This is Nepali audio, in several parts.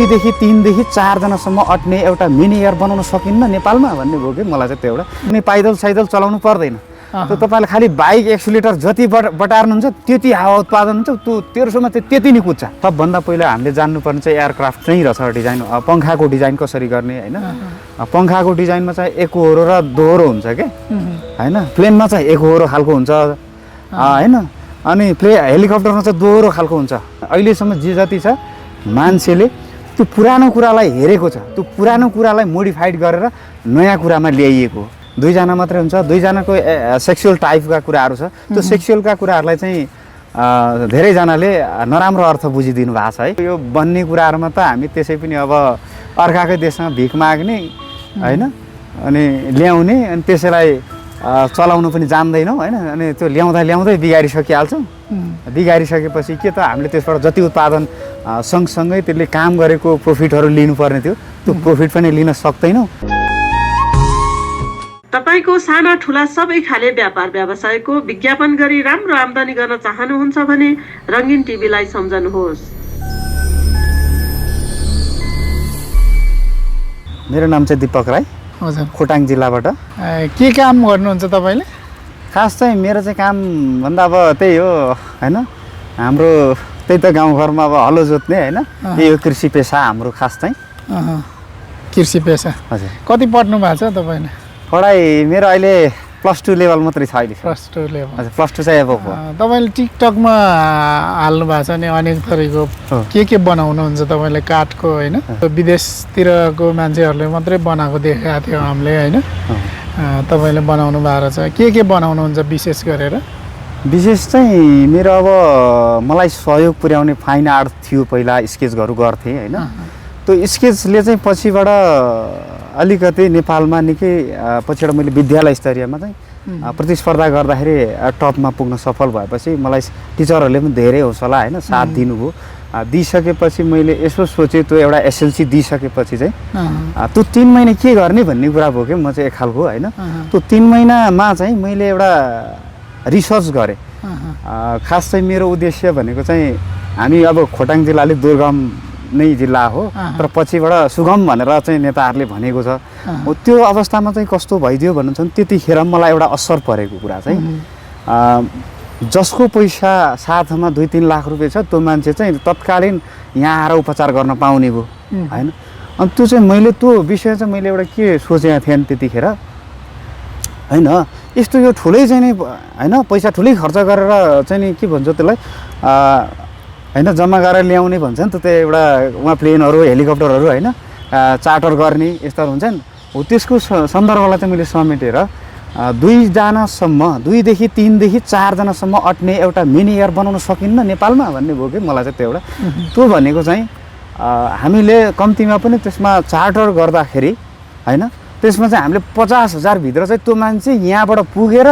2देखि 3 देखि 4 जनासम्म अट्ने एउटा मिनी एयर बनाउन सकिन्न नेपालमा भन्ने भयो कि मलाई चाहिँ त्यो एउटा कुनै पाइदल साइदल चलाउनु पर्दैन। त्यो तपाईले खाली बाइक एक्सिलेटर जति बटार्नुहुन्छ त्यति हावा उत्पादन हुन्छ, त्यो 1300 मा त्यति नै कुद्छ। सबभन्दा पहिला हामीले जान्नुपर्ने चाहिँ एयरक्राफ्ट चाहिँ रहेछ डिजाइन, पंखाको डिजाइन कसरी गर्ने हैन। पंखाको डिजाइनमा चाहिँ एकहोरो र दोहोरो हुन्छ के हैन। प्लेनमा चाहिँ एकहोरो खालको हुन्छ हैन, अनि हेलिकप्टरमा चाहिँ दोहोरो खालको हुन्छ। अहिलेसम्म जे जति छ मान्छेले त्यो पुरानो कुरालाई हेरेको छ, त्यो पुरानो कुरालाई मोडिफाइड गरेर नयाँ कुरामा ल्याइएको। दुईजना मात्रै हुन्छ, दुईजनाको सेक्सुअल टाइपका कुराहरू छ। त्यो सेक्सुअलका कुराहरूलाई चाहिँ धेरैजनाले नराम्रो अर्थ बुझिदिनु भएको छ है। यो बन्ने कुराहरूमा त हामी त्यसै पनि अब अर्काकै देशमा भिख माग्ने हैन, अनि ल्याउने, अनि त्यसैलाई चलाउनु पनि जान्दैनौँ हैन। अनि त्यो ल्याउँदै बिगारिसकिहाल्छौँ। बिगारिसकेपछि के त हामीले त्यसबाट जति उत्पादन सँगसँगै त्यसले काम गरेको प्रफिटहरू लिनुपर्ने थियो, त्यो प्रफिट पनि लिन सक्दैनौँ। तपाईको साना ठुला सबै खाले व्यापार व्यवसायको विज्ञापन गरी राम्रो आम्दानी गर्न चाहनुहुन्छ भने रङ्गीन टिभीलाई सम्झनुहोस्। मेरो नाम चाहिँ दिपक राई, हजुर, खोटाङ जिल्लाबाट। के काम गर्नुहुन्छ तपाईले? खास चाहिँ मेरो चाहिँ काम भन्दा अब त्यही हो हैन, हाम्रो त्यही त गाउँघरमा अब हलो जोत्ने हैन, त्यही हो कृषि पेसा हाम्रो खास चाहिँ। कृषि पेसा। हजुर। कति पढ्नु भएको छ तपाईले? पढाइ मेरो अहिले +2 लेभल मात्रै छ अहिले। +2 लेभल। हजुर, +2 चाहिँ अब हो। तपाईले टिकटकमा हाल्नु भएको छ नि अनेक थरीको के बनाउनुहुन्छ तपाईले काठको हैन? विदेशतिरको मान्छेहरूले मात्रै बनाएको देखेको थियो हामीले हैन। तपाईले बनाउनु भएको छ, के बनाउनुहुन्छ विशेष गरेर? विशेष चाहिँ मेरो अब मलाई सहयोग पुर्याउने फाइन आर्ट थियो, पहिला स्केचहरू गर्थेँ हैन। त्यो स्केचले चाहिँ पछिबाट अलिकति नेपालमा निकै पछिबाट मैले विद्यालय स्तरीयमा चाहिँ प्रतिस्पर्धा गर्दाखेरि टपमा पुग्न सफल भएपछि मलाई टिचरहरूले पनि धेरै हौसला हैन साथ दिनुभयो। दिइसकेपछि मैले यसो सोचेँ, त्यो एउटा एसएलसी दिइसकेपछि चाहिँ त्यो 3 महिना के गर्ने भन्ने कुरा भयो कि म चाहिँ एक खालको हैन। त्यो 3 महिनामा चाहिँ मैले एउटा रिसर्च गरेँ। खास चाहिँ मेरो उद्देश्य भनेको चाहिँ हामी अब खोटाङ जिल्ला अलिक दुर्गम नै जिल्ला हो, तर पछिबाट सुगम भनेर चाहिँ नेताहरूले भनेको छ। त्यो अवस्थामा चाहिँ कस्तो भइदियो भन्नुहुन्छ, त्यतिखेर मलाई एउटा असर परेको कुरा चाहिँ जसको पैसा साथमा 2-3 लाख रुपियाँ छ त्यो मान्छे चाहिँ तत्कालीन यहाँ आएर उपचार गर्न पाउने भयो हैन। अनि त्यो चाहिँ मैले त्यो विषय चाहिँ मैले एउटा के सोचेको थिएँ त्यतिखेर हैन, यस्तो यो ठुलै चाहिँ नि हैन, पैसा ठुलै खर्च गरेर चाहिँ नि के भन्छ त्यसलाई हैन, जम्मा गरेर ल्याउने भन्छ नि त, त्यो एउटा उहाँ प्लेनहरू हेलिकप्टरहरू हैन चार्टर गर्ने यस्तोहरू हुन्छ नि हो। त्यसको सन्दर्भलाई चाहिँ मैले समेटेर 2देखि 3देखि 4 जनासम्म अट्ने एउटा मिनी एयर बनाउन सकिन्न नेपालमा भन्ने भयो कि मलाई चाहिँ त्यो एउटा। त्यो भनेको चाहिँ हामीले कम्तीमा पनि त्यसमा चार्टर गर्दाखेरि हैन, त्यसमा चाहिँ हामीले 50,000 भित्र चाहिँ त्यो मान्छे यहाँबाट पुगेर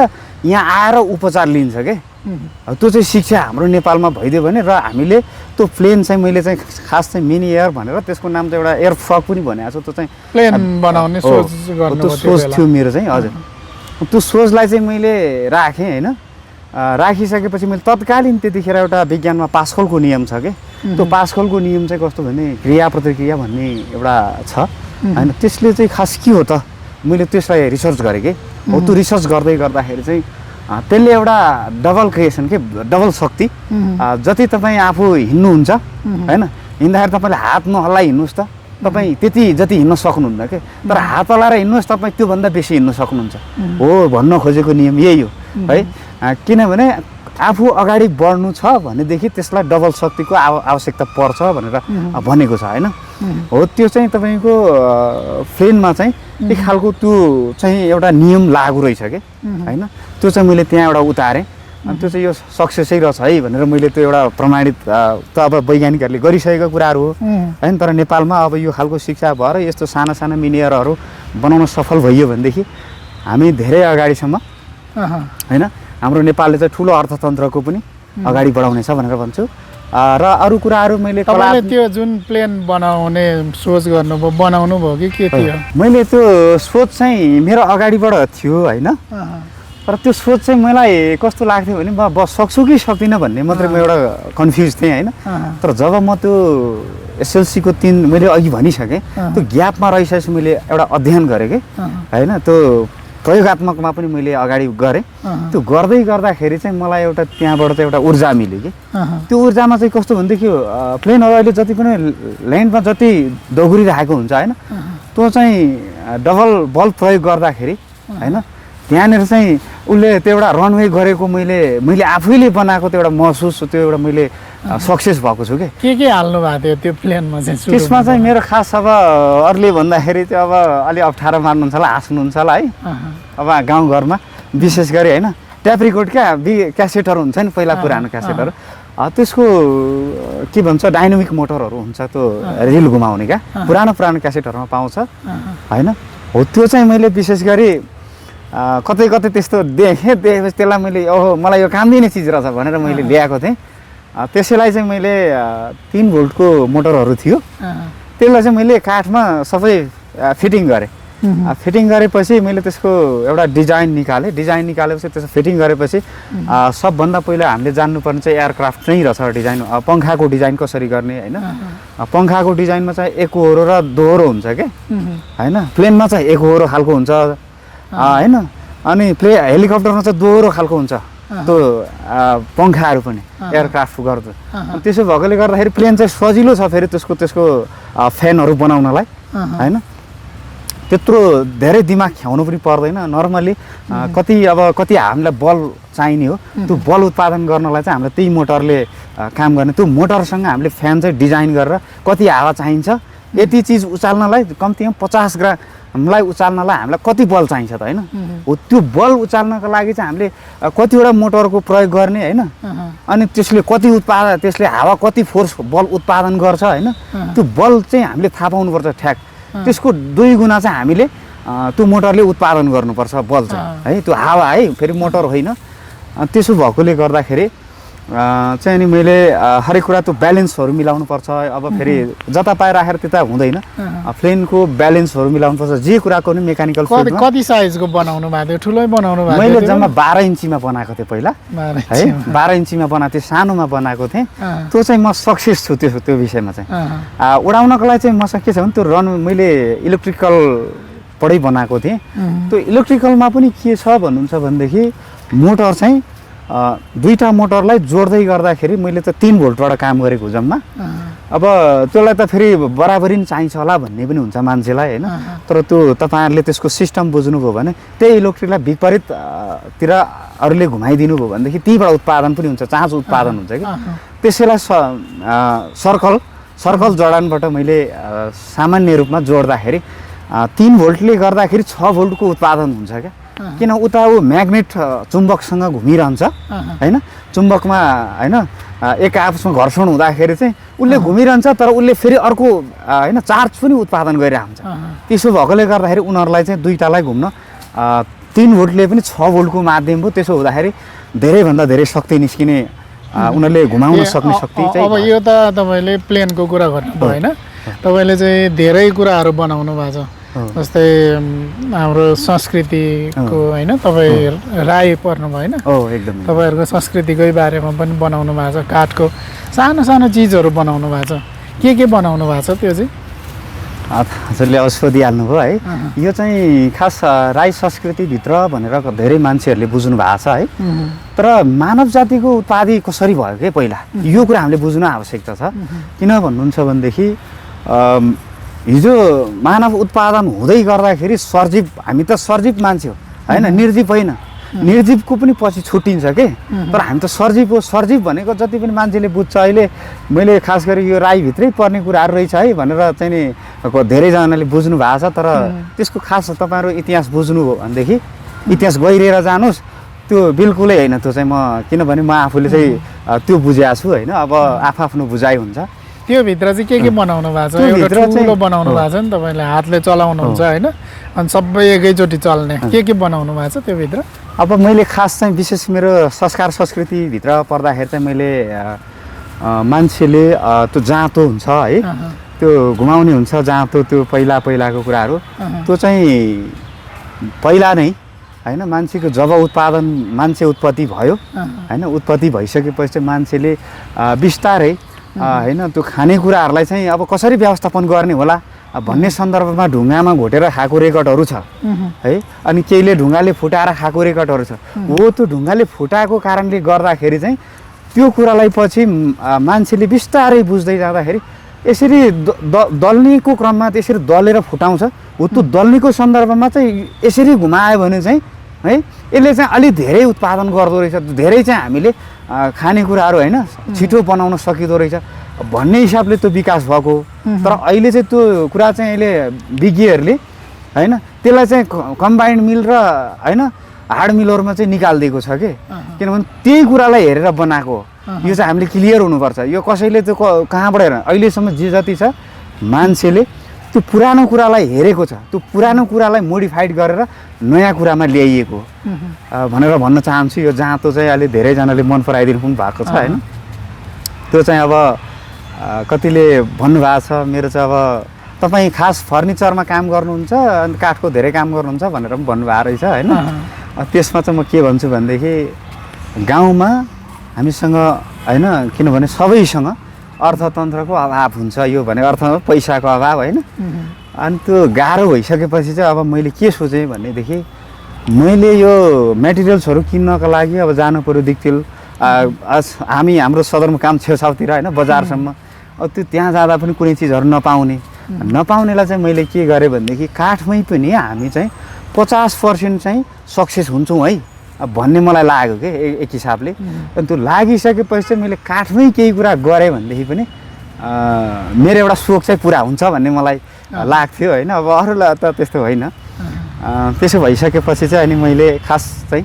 यहाँ आएर उपचार लिन्छ के। त्यो चाहिँ शिक्षा हाम्रो नेपालमा भइदियो भने, र हामीले त्यो प्लेन चाहिँ मैले चाहिँ खास चाहिँ मिनी एयर भनेर त्यसको नाम चाहिँ एउटा एयर फ्रक पनि भनेको छु। त्यो चाहिँ प्लेन बनाउने सोच गर्नु त्यो सोच थियो मेरो चाहिँ। हजुर, त्यो सोचलाई चाहिँ मैले राखेँ हैन। राखिसकेपछि मैले तत्कालीन त्यतिखेर एउटा विज्ञानमा पास्कलको नियम छ के। त्यो पास्कलको नियम चाहिँ कस्तो भने क्रिया प्रतिक्रिया भन्ने एउटा छ हैन। त्यसले चाहिँ खास के हो त, मैले त्यसलाई रिसर्च गरेँ कि हो। त्यो रिसर्च गर्दाखेरि चाहिँ त्यसले एउटा डबल क्रिएसन के, डबल शक्ति। जति तपाईँ आफू हिँड्नुहुन्छ हैन, हिँड्दाखेरि तपाईँले हात नहल्लाई हिँड्नुहोस् त, तपाईँ त्यति जति हिँड्न सक्नुहुन्न के, तर हात हल्लाएर हिँड्नुहोस् तपाईँ त्योभन्दा बेसी हिँड्न सक्नुहुन्छ हो। भन्न खोजेको नियम यही हो है। किनभने आफू अगाडि बढ्नु छ भनेदेखि त्यसलाई डबल शक्तिको आवश्यकता पर्छ भनेर भनेको छ हैन। हो, त्यो चाहिँ तपाईँको प्लेनमा चाहिँ एक खालको त्यो चाहिँ एउटा नियम लागु रहेछ कि हैन। त्यो चाहिँ मैले त्यहाँ एउटा उतारेँ, अनि त्यो चाहिँ यो सक्सेसै रहेछ है भनेर मैले त्यो एउटा प्रमाणित त अब वैज्ञानिकहरूले गरिसकेको कुराहरू हो हैन। तर नेपालमा अब यो खालको शिक्षा भएर यस्तो साना साना मिनी एयरहरू बनाउन सफल भइयो भनेदेखि हामी धेरै अगाडिसम्म हैन, हाम्रो नेपालले चाहिँ ठुलो अर्थतन्त्रको पनि अगाडि बढाउनेछ भनेर भन्छु। र अरू कुराहरू मैले त्यो जुन प्लेन बनाउने सोच गर्नुभयो, बनाउनु भयो कि के थियो? मैले त्यो सोच चाहिँ मेरो अगाडिबाट थियो हैन, तर त्यो सोच चाहिँ मलाई कस्तो लाग्थ्यो भने सक्छु कि सक्दिनँ भन्ने मात्रै म एउटा कन्फ्युज थिएँ हैन। तर जब म त्यो एसएलसीको 3 मैले अघि भनिसकेँ त्यो ग्यापमा रहिसकेपछि मैले एउटा अध्ययन गरेँ कि होइन त्यो प्रयोगात्मकमा पनि मैले अगाडि गरेँ त्यो गर्दै गर्दाखेरि चाहिँ मलाई एउटा त्यहाँबाट चाहिँ एउटा ऊर्जा मिल्यो कि त्यो ऊर्जामा चाहिँ कस्तो भनेदेखि प्लेनहरू अहिले जति पनि ल्यान्डमा जति दगुरिरहेको हुन्छ होइन त्यो चाहिँ डबल बल प्रयोग गर्दाखेरि होइन त्यहाँनिर चाहिँ उसले त्यो एउटा रनवे गरेको मैले आफैले बनाएको त्यो एउटा महसुस त्यो एउटा मैले सक्सेस भएको छु के हाल्नु भएको थियो त्यो प्लेनमा चाहिँ त्यसमा चाहिँ मेरो खास अब अरूले भन्दाखेरि चाहिँ अब अलि अप्ठ्यारो मान्नुहुन्छ होला हाँस्नुहुन्छ होला है अब गाउँघरमा विशेष गरी होइन ट्याप रिकर्ड क्या क्यासेटहरू हुन्छ नि पहिला पुरानो क्यासेटहरू त्यसको के भन्छ डाइनामिक मोटरहरू हुन्छ त्यो रिल घुमाउने क्या पुरानो क्यासेटहरूमा पाउँछ होइन हो त्यो चाहिँ मैले विशेष गरी कतै त्यस्तो देखेपछि त्यसलाई मैले ओहो मलाई यो काम दिने चिज रहेछ भनेर मैले ल्याएको थिएँ त्यसैलाई चाहिँ मैले 3 भोल्टको मोटरहरू थियो त्यसलाई चाहिँ मैले काठमा सबै फिटिङ गरेँ फिटिङ गरेपछि मैले त्यसको एउटा डिजाइन निकालेपछि त्यसको फिटिङ गरेपछि सबभन्दा पहिला हामीले जान्नुपर्ने चाहिँ एयरक्राफ्ट चाहिँ रहेछ डिजाइन पङ्खाको डिजाइन कसरी गर्ने होइन पङ्खाको डिजाइनमा चाहिँ एकहोरो र दोहोरो हुन्छ क्या होइन प्लेनमा चाहिँ एकहोरो खालको हुन्छ होइन अनि हेलिकप्टरमा चाहिँ दोहोरो खालको हुन्छ त्यो पङ्खाहरू पनि एयरक्राफ्ट गर्दा त्यसो भएकोले गर्दाखेरि प्लेन चाहिँ सजिलो छ फेरि त्यसको फ्यानहरू बनाउनलाई होइन त्यत्रो धेरै दिमाग ख्याउनु पनि पर्दैन नर्मली कति हामीलाई बल चाहिने हो त्यो बल उत्पादन गर्नलाई चाहिँ हामीलाई त्यही मोटरले काम गर्ने त्यो मोटरसँग हामीले फ्यान चाहिँ डिजाइन गरेर कति हावा चाहिन्छ यति चिज उचाल्नलाई कम्तीमा 50 ग्रामलाई उचाल्नलाई हामीलाई कति बल चाहिन्छ त होइन हो त्यो बल उचाल्नको लागि चाहिँ हामीले कतिवटा मोटरको प्रयोग गर्ने होइन अनि त्यसले हावा कति फोर्स बल उत्पादन गर्छ होइन त्यो बल चाहिँ हामीले थाहा पाउनुपर्छ ठ्याक त्यसको 2 गुणा चाहिँ हामीले त्यो मोटरले उत्पादन गर्नुपर्छ बल चाहिँ है त्यो हावा है फेरि मोटर होइन त्यसो भएकोले गर्दाखेरि चाहिँ नि मैले हरेक कुरा त्यो ब्यालेन्सहरू मिलाउनु पर्छ अब फेरि जता पाए राखेर त्यता हुँदैन प्लेनको ब्यालेन्सहरू मिलाउनु पर्छ जे कुराको नि मेकानिकल फिल्डमा कति साइजको बनाउनु भएको थियो ठुलै बनाउनु भएको मैले जम्मा 12 इन्चीमा बनाएको थिएँ पहिला है 12 इन्चीमा बनाएको थिएँ सानोमा बनाएको थिएँ त्यो चाहिँ म सक्सेस छु त्यो विषयमा चाहिँ उडाउनको लागि चाहिँ मसँग के छ भने त्यो रन मैले इलेक्ट्रिकलबाटै बनाएको थिएँ त्यो इलेक्ट्रिकलमा पनि के छ भन्नुहुन्छ भनेदेखि मोटर चाहिँ 2टा मोटरलाई जोड्दै गर्दाखेरि मैले त 3 भोल्टबाट काम गरेको जम्मा अब त्यसलाई त फेरि बराबरी नै चाहिन्छ होला भन्ने पनि हुन्छ मान्छेलाई होइन तर त्यो तपाईँहरूले त्यसको सिस्टम बुझ्नुभयो भने त्यही इलेक्ट्रिकलाई विपरीततिर अरूले घुमाइदिनु भयो भनेदेखि त्यहीबाट उत्पादन पनि हुन्छ चार्ज उत्पादन हुन्छ कि त्यसैलाई सर्कल जडानबाट मैले सामान्य रूपमा जोड्दाखेरि 3 भोल्टले गर्दाखेरि 6 भोल्टको उत्पादन हुन्छ क्या किन उता ऊ म्याग्नेट चुम्बकसँग घुमिरहन्छ होइन चुम्बकमा होइन एक आपसमा घर्षण हुँदाखेरि चाहिँ उसले घुमिरहन्छ तर उसले फेरि अर्को होइन चार्ज पनि उत्पादन गरिरहन्छ त्यसो भएकोले गर्दाखेरि उनीहरूलाई चाहिँ 2टालाई घुम्न 3 भोल्टले पनि 6 भोल्टको माध्यम हो त्यसो हुँदाखेरि धेरैभन्दा धेरै शक्ति निस्किने उनीहरूले घुमाउन सक्ने शक्ति चाहिँ अब यो त तपाईँले प्लेनको कुरा गर्नुभयो होइन तपाईँले चाहिँ धेरै कुराहरू बनाउनु भएको छ जस्तै हाम्रो संस्कृतिको होइन तपाईँ राई पर्नुभयो होइन एकदम तपाईँहरूको संस्कृतिकै बारेमा पनि बनाउनु भएको छ काठको सानो सानो चिजहरू बनाउनु भएको छ के बनाउनु भएको छ त्यो चाहिँ हजुरले अब सोधिहाल्नुभयो है यो चाहिँ खास राई संस्कृतिभित्र भनेर धेरै मान्छेहरूले बुझ्नु भएको छ है तर मानव जातिको उत्पादि कसरी भयो कि पहिला यो कुरा हामीले बुझ्नु आवश्यकता छ किन भन्नुहुन्छ भनेदेखि हिजो मानव उत्पादन हुँदै गर्दाखेरि सर्जीव हामी त सर्जीव मान्छे हो होइन निर्जीव होइन निर्जीवको पनि पछि छुट्टिन्छ के तर हामी त सर्जीव हो सर्जीव भनेको जति पनि मान्छेले बुझ्छ अहिले मैले खास गरी यो राईभित्रै पर्ने कुराहरू रहेछ है भनेर चाहिँ नि धेरैजनाले बुझ्नु भएको छ तर त्यसको खास तपाईँहरू इतिहास बुझ्नु हो भनेदेखि इतिहास गहिरिएर जानुहोस् त्यो बिल्कुलै होइन त्यो चाहिँ म किनभने म आफूले चाहिँ त्यो बुझेको छु होइन अब आफ्नो बुझाइ हुन्छ त्यो भित्र चाहिँ के बनाउनु भएको छ एउटा ठुलो बनाउनु भएको छ नि तपाईँले हातले चलाउनुहुन्छ होइन अनि सबै एकैचोटि चल्ने के बनाउनु भएको छ त्यो भित्र अब मैले खास चाहिँ विशेष मेरो संस्कार संस्कृतिभित्र पर्दाखेरि चाहिँ मैले मान्छेले त्यो जाँतो हुन्छ है त्यो घुमाउने हुन्छ जाँतो त्यो पहिलाको कुराहरू त्यो चाहिँ पहिला नै होइन मान्छेको जब मान्छे उत्पत्ति भयो होइन उत्पत्ति भइसकेपछि चाहिँ मान्छेले बिस्तारै होइन त्यो खानेकुराहरूलाई चाहिँ अब कसरी व्यवस्थापन गर्ने होला भन्ने सन्दर्भमा ढुङ्गामा घोटेर खाएको रेकर्डहरू छ है। अनि केहीले ढुङ्गाले फुटाएर खाएको रेकर्डहरू छ। हो त्यो ढुङ्गाले फुटाएको कारणले गर्दाखेरि चाहिँ त्यो कुरालाई पछि मान्छेले बिस्तारै बुझ्दै जाँदाखेरि यसरी दल्नेको क्रममा त्यसरी दलेर फुटाउँछ। हो त्यो दल्नेको सन्दर्भमा चाहिँ यसरी घुमायो भने चाहिँ है यसले चाहिँ अलि धेरै उत्पादन गर्दो रहेछ, धेरै चाहिँ हामीले खानेकुराहरू होइन छिटो बनाउन सकिँदो रहेछ भन्ने हिसाबले त्यो विकास भएको। तर अहिले चाहिँ त्यो कुरा चाहिँ अहिले विज्ञहरूले होइन त्यसलाई चाहिँ कम्बाइन्ड मिल र होइन हार्ड मिलहरूमा चाहिँ निकालिदिएको छ कि, किनभने त्यही कुरालाई हेरेर बनाएको हो। यो चाहिँ हामीले क्लियर हुनुपर्छ। यो कसैले त्यो कहाँबाट हेर अहिलेसम्म जे जति छ मान्छेले त्यो पुरानो कुरालाई हेरेको छ, त्यो पुरानो कुरालाई मोडिफाइड गरेर नयाँ कुरामा ल्याइएको भनेर भन्न चाहन्छु। यो जाँतो चाहिँ अहिले धेरैजनाले मन पराइदिनु पनि भएको छ होइन। त्यो चाहिँ अब कतिले भन्नुभएको छ मेरो चाहिँ अब तपाईँ खास फर्निचरमा काम गर्नुहुन्छ अनि काठको धेरै काम गर्नुहुन्छ भनेर पनि भन्नुभएको रहेछ होइन। त्यसमा चाहिँ म के भन्छु भनेदेखि गाउँमा हामीसँग होइन किनभने सबैसँग अर्थतन्त्रको अभाव हुन्छ, यो भने अर्थमा पैसाको अभाव होइन। अनि त्यो गाह्रो भइसकेपछि चाहिँ अब मैले के सोचेँ भनेदेखि मैले यो मेटेरियल्सहरू किन्नको लागि अब जानु पऱ्यो दिक्तिल हाम्रो सदरमुकाम छेउछाउतिर होइन बजारसम्म। अब त्यो त्यहाँ जाँदा पनि कुनै चिजहरू नपाउनेलाई चाहिँ मैले के गरेँ भनेदेखि काठमै पनि हामी चाहिँ 50% चाहिँ सक्सेस हुन्छौँ है भन्ने मलाई लाग्यो कि एक हिसाबले। अनि त्यो लागिसकेपछि चाहिँ मैले काठमै केही कुरा गरेँ भनेदेखि पनि मेरो एउटा सोख चाहिँ पुरा हुन्छ भन्ने मलाई लाग्थ्यो होइन। अब अरूलाई त त्यस्तो होइन। त्यसो भइसकेपछि चाहिँ अनि मैले खास चाहिँ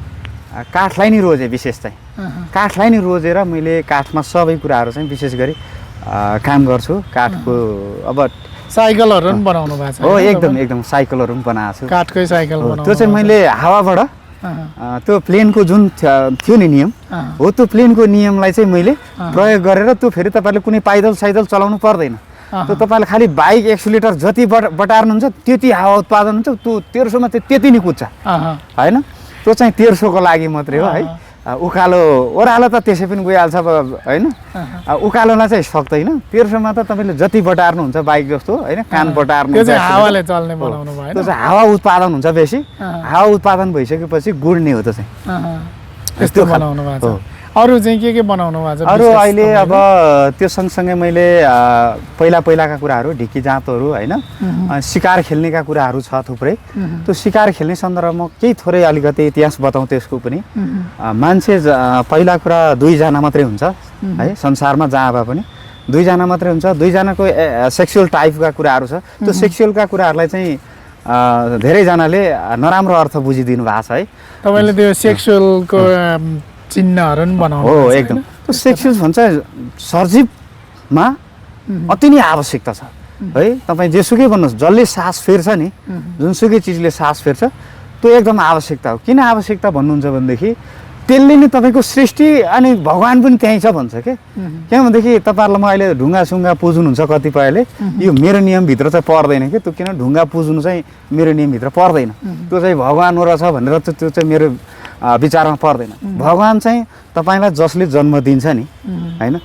काठलाई नै रोजेँ, विशेष चाहिँ काठलाई नै रोजेर मैले काठमा सबै कुराहरू चाहिँ विशेष गरी काम गर्छु। काठको अब साइकलहरू पनि बनाउनु भएको छ? हो एकदम साइकलहरू पनि बनाएको छु। काठकै साइकल त्यो चाहिँ मैले हावाबाट त्यो प्लेनको जुन थियो नि नियम हो त्यो प्लेनको नियमलाई चाहिँ मैले प्रयोग गरेर त्यो फेरि तपाईँले कुनै पाइदल साइदल चलाउनु पर्दैन। त्यो तपाईँले खालि बाइक एक्सिलेटर जति बटार्नुहुन्छ त्यति हावा उत्पादन हुन्छ। त्यो 1300मा चाहिँ त्यति नै कुद्छ होइन। त्यो चाहिँ 1300को लागि मात्रै हो है। उकालो ओह्रालो त त्यसै पनि गइहाल्छ होइन। उकालोलाई चाहिँ सक्दैन। 1300मा त तपाईँले जति बटार्नुहुन्छ बाइक जस्तो होइन कान बटार्नु त्यो चाहिँ हावाले चल्ने बनाउनु भयो। त्यो चाहिँ हावा उत्पादन हुन्छ बेसी। हावा उत्पादन भइसकेपछि गुड्ने हो त्यो चाहिँ त्यस्तो बनाउनु भएको छ। अरू चाहिँ के बनाउनु भएको छ? अरू अहिले अब त्यो सँगसँगै मैले पहिलाका कुराहरू ढिकी जाँतोहरू होइन सिकार खेल्नेका कुराहरू छ थुप्रै। त्यो सिकार खेल्ने सन्दर्भमा केही थोरै अलिकति इतिहास बताउँ त्यसको पनि। मान्छे पहिला कुरा 2 जना मात्रै हुन्छ है संसारमा जहाँ भए पनि 2 जना मात्रै हुन्छ। 2 जनाको सेक्सुअल टाइपका कुराहरू छ। त्यो सेक्सुअलका कुराहरूलाई चाहिँ धेरैजनाले नराम्रो अर्थ बुझिदिनु भएको छ है। तपाईँले त्यो सेक्सुअलको चिन्हहरू पनि बनाउनु हो एकदम। त्यो सेक्सुअल भन्छ सर्जिपमा अति नै आवश्यकता छ है। तपाईँ जेसुकै भन्नुहोस् जसले सास फेर्छ नि जुनसुकै चिजले सास फेर्छ त्यो एकदम आवश्यकता हो। किन आवश्यकता भन्नुहुन्छ भनेदेखि त्यसले नै तपाईँको सृष्टि अनि भगवान् पनि त्यहीँ छ भन्छ क्या। किनभनेदेखि तपाईँहरूलाई म अहिले ढुङ्गासुङ्गा पुज्नुहुन्छ कतिपयले यो मेरो नियमभित्र चाहिँ पर्दैन कि। त्यो किन ढुङ्गा पुज्नु चाहिँ मेरो नियमभित्र पर्दैन। त्यो चाहिँ भगवान् हो रहेछ भनेर त्यो चाहिँ मेरो विचारमा पर्दैन। भगवान् चाहिँ तपाईँलाई जसले जन्म दिन्छ नि होइन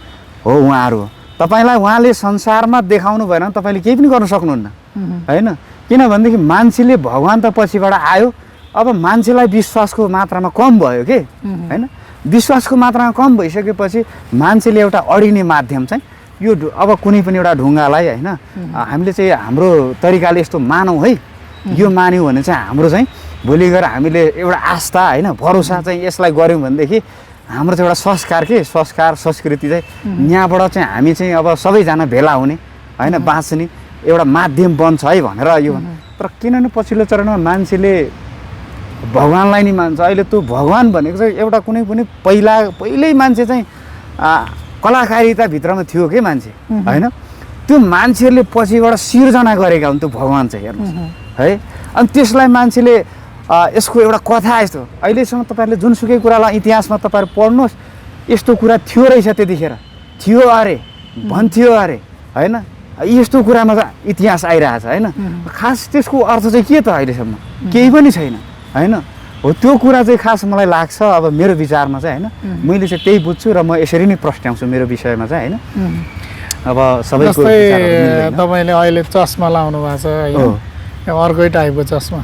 हो उहाँहरू हो। तपाईँलाई उहाँले संसारमा देखाउनु भएन भने तपाईँले केही पनि गर्न सक्नुहुन्न होइन। किनभनेदेखि मान्छेले भगवान् त पछिबाट आयो। अब मान्छेलाई विश्वासको मात्रामा कम भयो कि होइन। विश्वासको मात्रामा कम भइसकेपछि मान्छेले एउटा अडिने माध्यम चाहिँ यो अब कुनै पनि एउटा ढुङ्गालाई होइन हामीले चाहिँ हाम्रो तरिकाले यस्तो मानौँ है। यो मान्यौँ भने चाहिँ हाम्रो चाहिँ भोलि गएर हामीले एउटा आस्था होइन भरोसा चाहिँ यसलाई गऱ्यौँ भनेदेखि हाम्रो चाहिँ एउटा संस्कार के संस्कार संस्कृति चाहिँ यहाँबाट चाहिँ हामी चाहिँ अब सबैजना भेला हुने होइन बाँच्ने एउटा माध्यम बन्छ है भनेर यो। तर किनभने पछिल्लो चरणमा मान्छेले भगवान्लाई नै मान्छ। अहिले त्यो भगवान् भनेको चाहिँ एउटा कुनै पनि पहिल्यै मान्छे चाहिँ कलाकारिताभित्रमा थियो कि मान्छे होइन। त्यो मान्छेहरूले पछिबाट सिर्जना गरेका हुन् त्यो भगवान् चाहिँ हेर्नुहोस् है। अनि त्यसलाई मान्छेले यसको एउटा कथा यस्तो अहिलेसम्म तपाईँहरूले जुनसुकै कुरालाई इतिहासमा तपाईँहरू पढ्नुहोस् यस्तो कुरा थियो रहेछ त्यतिखेर थियो अरे भन्थ्यो अरे होइन। यस्तो कुरामा त इतिहास आइरहेछ होइन। खास त्यसको अर्थ चाहिँ के त अहिलेसम्म केही पनि छैन होइन। हो त्यो कुरा चाहिँ खास मलाई लाग्छ अब मेरो विचारमा चाहिँ होइन। मैले चाहिँ त्यही बुझ्छु र म यसरी नै प्रश्नाउँछु मेरो विषयमा चाहिँ होइन। अब सबैको जस्तै विचारहरू मिल्दैन। तपाईँले अहिले चस्मा लाउनु भएको छ होइन अर्कै टाइपको चस्मा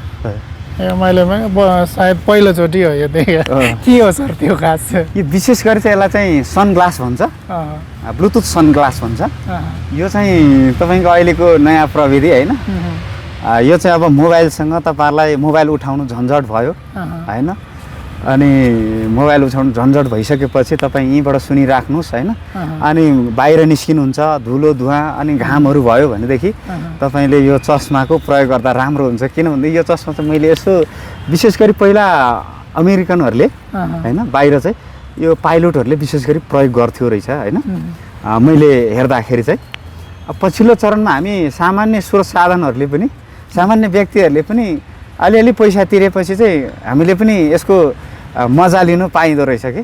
मैले सायद पहिलोचोटि हो यो देखेँ के हो सर त्यो खास चाहिँ यो विशेष गरी चाहिँ यसलाई चाहिँ सनग्लास भन्छ ब्लुटुथ सनग्लास भन्छ यो चाहिँ तपाईँको अहिलेको नयाँ प्रविधि होइन यो चाहिँ अब मोबाइलसँग तपाईँहरूलाई मोबाइल उठाउनु झन्झट भयो होइन अनि मोबाइल उठाउनु झन्झट भइसकेपछि तपाईँ यहीँबाट सुनिराख्नुहोस् होइन अनि बाहिर निस्किनुहुन्छ धुलो धुवा अनि घामहरू भयो भनेदेखि तपाईँले यो चस्माको प्रयोग गर्दा राम्रो हुन्छ किनभने यो चस्मा चाहिँ मैले यसो विशेष गरी पहिला अमेरिकनहरूले होइन बाहिर चाहिँ यो पाइलटहरूले विशेष गरी प्रयोग गर्थ्यो रहेछ होइन मैले हेर्दाखेरि चाहिँ पछिल्लो चरणमा हामी सामान्य स्रोत साधनहरूले पनि सामान्य व्यक्तिहरूले पनि अलिअलि पैसा तिरेपछि चाहिँ हामीले पनि यसको मजा लिनु पाइँदो रहेछ कि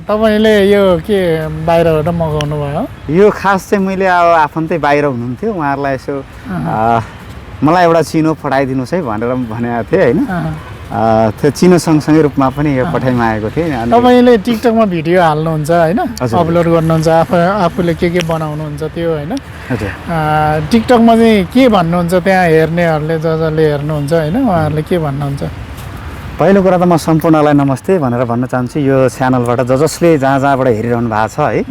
तपाईँले यो के बाहिरबाट मगाउनु भयो यो खास चाहिँ मैले अब आफन्तै बाहिर हुनुहुन्थ्यो उहाँहरूलाई यसो मलाई एउटा चिनो पठाइदिनुहोस् है भनेर भनेको थिएँ होइन त्यो चिनो सँगसँगै रूपमा पनि यो पठाइमागेको थिएँ तपाईँले टिकटकमा भिडियो हाल्नुहुन्छ होइन अपलोड गर्नुहुन्छ आफूले के बनाउनुहुन्छ त्यो होइन टिकटकमा चाहिँ के भन्नुहुन्छ त्यहाँ हेर्नेहरूले जसले हेर्नुहुन्छ होइन उहाँहरूले के भन्नुहुन्छ पहिलो कुरा त म सम्पूर्णलाई नमस्ते भनेर भन्न चाहन्छु यो च्यानलबाट जसले जहाँबाट हेरिरहनु भएको छ है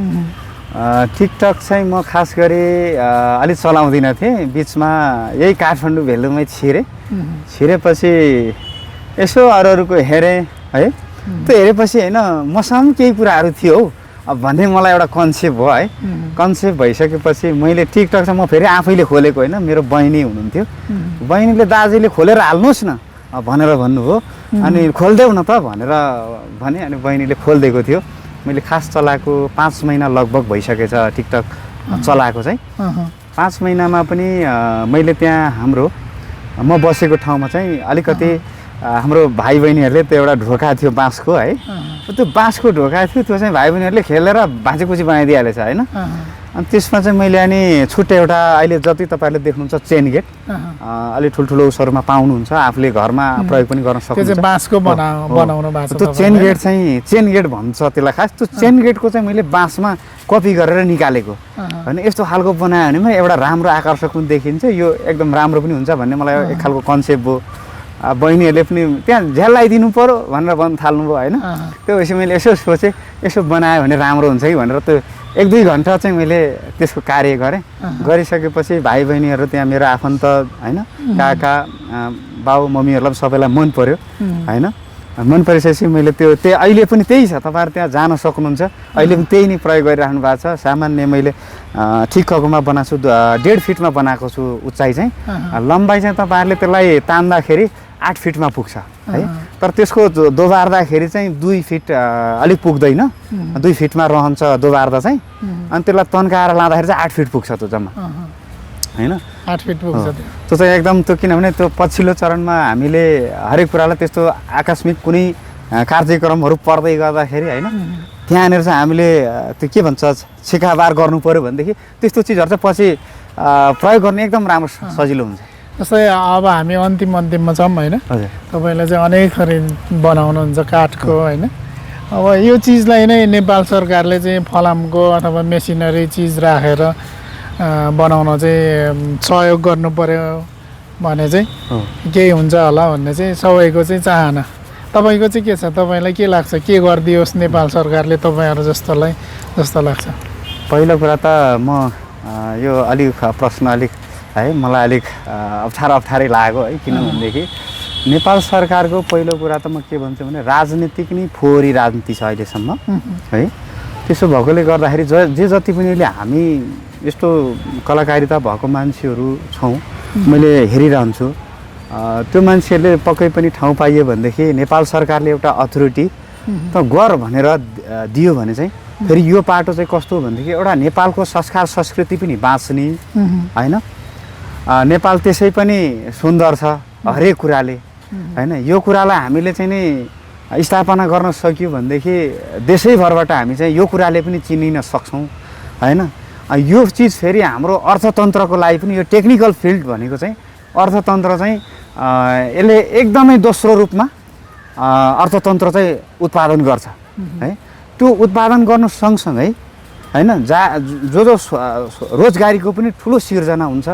टिकटक चाहिँ म खास गरी अलिक चलाउँदिनँ थिएँ बिचमा यही काठमाडौँ भेल्लुमै छिरेपछि यसो अरूको हेरेँ है त्यो हेरेपछि होइन मसँग केही कुराहरू थियो हौ अब भन्दै मलाई एउटा कन्सेप्ट भयो है कन्सेप्ट भइसकेपछि मैले टिकटक चाहिँ म फेरि आफैले खोलेको होइन मेरो बहिनी हुनुहुन्थ्यो बहिनीले दाजुले खोलेर हाल्नुहोस् न भनेर भन्नुभयो अनि खोलिदेऊ न त भनेर भने अनि बहिनीले खोलिदिएको थियो मैले खास चलाएको 5 महिना लगभग भइसकेछ टिकटक चलाएको चाहिँ 5 महिनामा पनि मैले त्यहाँ हाम्रो म बसेको ठाउँमा चाहिँ अलिकति हाम्रो भाइ बहिनीहरूले त्यो एउटा ढोका थियो बाँसको है त्यो बाँसको ढोका थियो त्यो चाहिँ भाइ बहिनीहरूले खेलेर भाँचीकुची बनाइदिइहालेछ होइन अनि त्यसमा चाहिँ मैले अनि छुट्टै एउटा अहिले जति तपाईँहरूले देख्नुहुन्छ चेन गेट अलिक ठुल्ठुलो उसहरूमा पाउनुहुन्छ आफूले घरमा प्रयोग पनि गर्न सक्नुहुन्छ त्यो चेन गेट चाहिँ चेन गेट भन्छ त्यसलाई खास त्यो चेन गेटको चाहिँ मैले बाँसमा कपी गरेर निकालेको होइन यस्तो खालको बनायो भने एउटा राम्रो आकर्षक पनि देखिन्छ यो एकदम राम्रो पनि हुन्छ भन्ने मलाई एक खालको कन्सेप्ट भयो बहिनीहरूले पनि त्यहाँ झ्यालाइदिनु पऱ्यो भनेर भन्न थाल्नुभयो होइन त्यो भएपछि मैले यसो सोचेँ यसो बनायो भने राम्रो हुन्छ कि भनेर त्यो 1-2 घन्टा चाहिँ मैले त्यसको कार्य गरेँ गरिसकेपछि भाइ बहिनीहरू त्यहाँ मेरो आफन्त होइन काका बाउ मम्मीहरूलाई सबैलाई मन पर्यो होइन मन परिसकेपछि मैले त्यो अहिले पनि त्यही छ तपाईँहरू त्यहाँ जान सक्नुहुन्छ अहिले पनि त्यही नै प्रयोग गरिराख्नु भएको छ सामान्य मैले ठिक्ककोमा बनाएको छु 1.5 फिटमा बनाएको छु उचाइ चाहिँ लम्बाइ चाहिँ तपाईँहरूले त्यसलाई तान्दाखेरि 8 फिटमा पुग्छ है तर त्यसको दोबार्दाखेरि चाहिँ 2 फिट अलिक पुग्दैन 2 फिटमा रहन्छ दोबार्दा चाहिँ अनि त्यसलाई तन्काएर लाँदाखेरि चाहिँ 8 फिट पुग्छ त्यो जम्मा होइन 8 फिट पुग्छ त्यो चाहिँ एकदम त्यो किनभने त्यो पछिल्लो चरणमा हामीले हरेक कुरालाई त्यस्तो आकस्मिक कुनै कार्यक्रमहरू पर्दै गर्दाखेरि होइन त्यहाँनिर चाहिँ हामीले त्यो के भन्छ सिकाबार गर्नु पऱ्यो भनेदेखि त्यस्तो चिजहरू चाहिँ पछि प्रयोग गर्ने एकदम राम्रो सजिलो हुन्छ जस्तै अब हामी अन्तिममा छौँ होइन तपाईँले चाहिँ अनेक थरी बनाउनुहुन्छ काठको होइन अब यो चिजलाई नै नेपाल सरकारले चाहिँ फलामको अथवा मेसिनरी चिज राखेर बनाउन चाहिँ सहयोग गर्नु पर्यो भने चाहिँ केही हुन्छ होला भन्ने चाहिँ सबैको चाहिँ चाहना तपाईँको चाहिँ के छ तपाईँलाई के लाग्छ के गरिदियोस् नेपाल सरकारले तपाईँहरू जस्तो लाग्छ पहिलो कुरा त म यो अलिक प्रश्न अलिक है मलाई अलिक अप्ठ्यारै लाग्यो है किनभनेदेखि नेपाल सरकारको पहिलो कुरा त म के भन्छु भने राजनीतिक नै फोहोरी राजनीति छ अहिलेसम्म है त्यसो भएकोले गर्दाखेरि जे जति पनि अहिले हामी यस्तो कलाकारिता भएको मान्छेहरू छौँ मैले हेरिरहन्छु त्यो मान्छेहरूले पक्कै पनि ठाउँ पाइयो भनेदेखि नेपाल सरकारले एउटा अथोरिटी त गर भनेर दियो भने चाहिँ फेरि यो पाटो चाहिँ कस्तो भनेदेखि एउटा नेपालको संस्कार संस्कृति पनि बाँच्ने होइन नेपाल त्यसै पनि सुन्दर छ हरेक कुराले होइन यो कुरालाई हामीले चाहिँ नि स्थापना गर्न सक्यो भनेदेखि देशैभरबाट हामी चाहिँ यो कुराले पनि चिनिन सक्छौँ होइन यो चिज फेरि हाम्रो अर्थतन्त्रको लागि पनि यो टेक्निकल फिल्ड भनेको चाहिँ अर्थतन्त्र चाहिँ यसले एकदमै दोस्रो रूपमा अर्थतन्त्र चाहिँ उत्पादन गर्छ है त्यो उत्पादन गर्नु सँगसँगै होइन जो रोजगारीको पनि ठुलो सिर्जना हुन्छ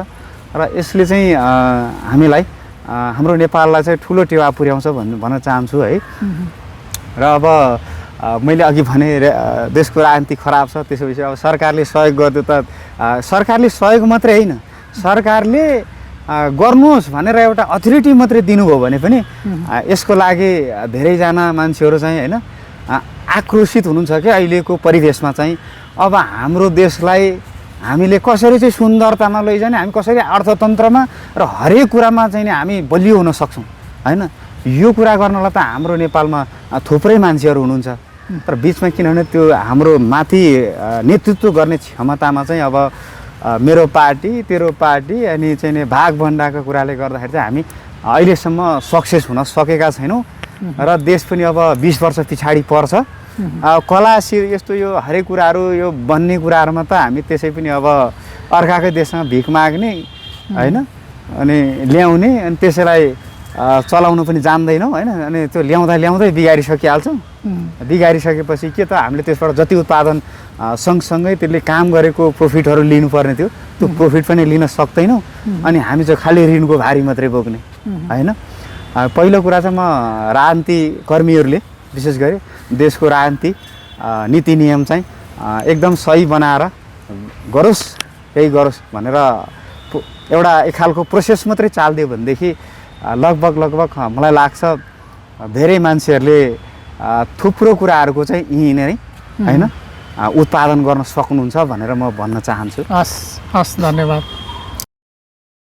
र यसले चाहिँ हामीलाई हाम्रो नेपाललाई चाहिँ ठुलो टेवा पुर्याउँछ भन्न चाहन्छु है। र अब मैले अघि भने देशको राजनीति खराब छ, त्यसपछि अब सरकारले सहयोग गर्यो त सरकारले सहयोग मात्रै होइन, सरकारले गर्नुहोस् भनेर एउटा अथोरिटी मात्रै दिनुभयो भने पनि यसको लागि धेरैजना मान्छेहरू चाहिँ होइन आक्रोशित हुनुहुन्छ क्या अहिलेको परिवेशमा चाहिँ। अब हाम्रो देशलाई हामीले कसरी चाहिँ सुन्दरतामा लैजाने, हामी कसरी अर्थतन्त्रमा र हरेक कुरामा चाहिँ हामी बलियो हुन सक्छौँ होइन, यो कुरा गर्नलाई त हाम्रो नेपालमा थुप्रै मान्छेहरू हुनुहुन्छ। तर बिचमा किनभने त्यो हाम्रो माथि नेतृत्व गर्ने क्षमतामा चाहिँ अब मेरो पार्टी तेरो पार्टी अनि चाहिँ नि भागभन्डाको कुराले गर्दाखेरि चाहिँ हामी अहिलेसम्म सक्सेस हुन सकेका छैनौँ र देश पनि अब 20 वर्ष पछाडि पर्छ। कला यस्तो यो हरेक कुराहरू यो बन्ने कुराहरूमा त हामी त्यसै पनि अब अर्काकै देशमा भिख माग्ने होइन अनि ल्याउने अनि त्यसैलाई चलाउनु पनि जान्दैनौँ होइन, अनि त्यो ल्याउँदै बिगारिसकिहाल्छौँ। बिगारिसकेपछि के त हामीले त्यसबाट जति उत्पादन सँगसँगै त्यसले काम गरेको प्रफिटहरू लिनुपर्ने थियो त्यो प्रफिट पनि लिन सक्दैनौँ अनि हामी चाहिँ खालि ऋणको भारी मात्रै बोक्ने होइन। पहिलो कुरा चाहिँ म राजनीति कर्मीहरूले विशेष गरी देशको राजनीति नीति नियम चाहिँ एकदम सही बनाएर गरोस्, यही गरोस् भनेर एउटा एक खालको प्रोसेस मात्रै चालिदियो भनेदेखि लगभग मलाई लाग्छ धेरै मान्छेहरूले थुप्रो कुराहरूको चाहिँ यहीँ नै होइन उत्पादन गर्न सक्नुहुन्छ भनेर म भन्न चाहन्छु। हस् धन्यवाद।